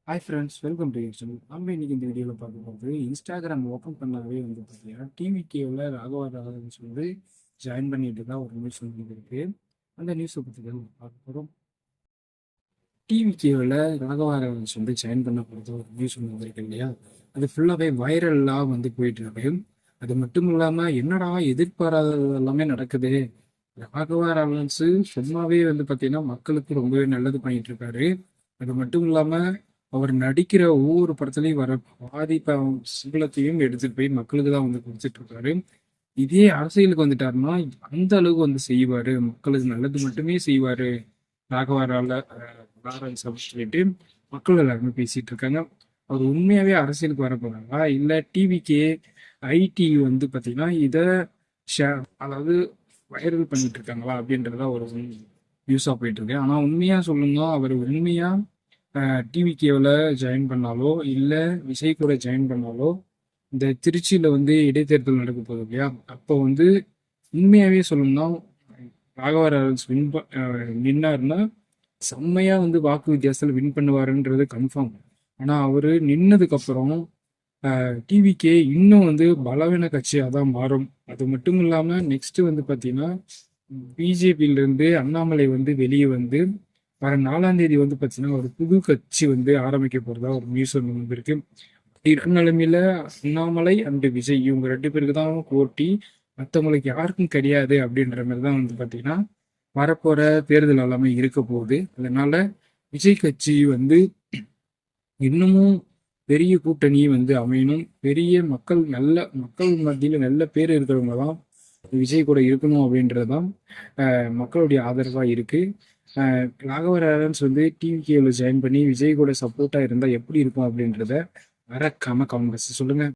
Hi friends, welcome to you. நம்ம இன்னைக்கு இந்த வீடியோவில் பார்க்கும்போது இன்ஸ்டாகிராம் ஓப்பன் பண்ணாவே வந்து பார்த்தீங்கன்னா டிவிகேவில் ராகவா ராகவன்ஸ் வந்து ஜாயின் பண்ணிட்டு தான் ஒரு நியூஸ் வந்து இருக்கு. அந்த நியூஸை பற்றி தான் நம்ம பார்க்க போகிறோம். டிவிகேவில் ராகவா ராகவன்ஸ் வந்து ஜாயின் பண்ண போகிறது ஒரு நியூஸ் ஒன்று வந்திருக்கு இல்லையா? அது ஃபுல்லாகவே வைரலாக வந்து போயிட்டு இருக்கு. அது மட்டும் இல்லாமல் என்னடா எதிர்பாராதது எல்லாமே நடக்குது. ராகவா ராகவன்ஸு சும்மாவே வந்து பார்த்தீங்கன்னா மக்களுக்கு ரொம்பவே நல்லது பண்ணிட்டு இருக்காரு. அது மட்டும் இல்லாமல் அவர் நடிக்கிற ஒவ்வொரு படத்துலையும் வர பாதி சம்பளத்தையும் எடுத்துட்டு போய் மக்களுக்கு தான் வந்து கொடுத்துட்டு இருக்காரு. இதே அரசியலுக்கு வந்துட்டாருன்னா அந்த அளவுக்கு வந்து செய்வாரு, மக்களுக்கு நல்லது மட்டுமே செய்வாரு ராகவாரால லாரன்ஸ் அப்படின்னு சொல்லிட்டு மக்கள் எல்லாருமே பேசிட்டு இருக்காங்க. அவர் உண்மையாவே அரசியலுக்கு வர போறாங்களா இல்ல டிவிக்கே ஐடி வந்து பாத்தீங்கன்னா இத அதாவது வைரல் பண்ணிட்டு இருக்காங்களா அப்படின்றதா ஒரு நியூஸா போயிட்டு இருக்கு. ஆனா உண்மையா சொல்லுங்க, அவர் உண்மையா டிவிகேவில் ஜாயின் பண்ணாலோ இல்லை விஜய் கூட ஜாயின் பண்ணாலோ இந்த திருச்சியில் வந்து இடைத்தேர்தல் நடக்க போகுது இல்லையா? அப்போ வந்து உண்மையாகவே சொல்லணும்னா ராகவராஜ் நின்னாருன்னா செம்மையாக வந்து வாக்கு வித்தியாசத்தில் வின் பண்ணுவாருன்றது கன்ஃபார்ம். ஆனால் அவர் நின்னதுக்கப்புறம் டிவிகே இன்னும் வந்து பலவீன கட்சியாக தான் மாறும். அது மட்டும் இல்லாமல் நெக்ஸ்ட் வந்து பார்த்தீங்கன்னா பிஜேபியிலேருந்து அண்ணாமலை வந்து வெளியே வந்து வர 4ஆம் தேதி வந்து பார்த்தீங்கன்னா ஒரு புது கட்சி வந்து ஆரம்பிக்க போகிறதா ஒரு நியூஸ் ஒன்று வந்திருக்கு. இருக்க நிலைமையில அண்ணாமலை அண்ட் விஜய் இவங்க 2 பேருக்கு தான் போட்டி, மற்றவங்களுக்கு யாருக்கும் கிடையாது அப்படின்ற மாதிரி தான் வந்து பார்த்தீங்கன்னா வரப்போற தேர்தல் எல்லாமே இருக்க போகுது. அதனால விஜய் கட்சி வந்து இன்னமும் பெரிய கூட்டணி வந்து அமையணும். பெரிய மக்கள் மத்தியில் நல்ல பேர் இருக்கிறவங்க தான் விஜய் கூட இருக்கணும் அப்படின்றது தான் மக்களுடைய ஆதரவாக இருக்கு. ராகவராஜன்ஸ் வந்து டிவிகேவில் ஜாயின் பண்ணி விஜய் கூட சப்போர்ட்டாக இருந்தால் எப்படி இருக்கும் அப்படின்றத மறக்காம கமெண்ட் பாக்ஸ் சொல்லுங்க.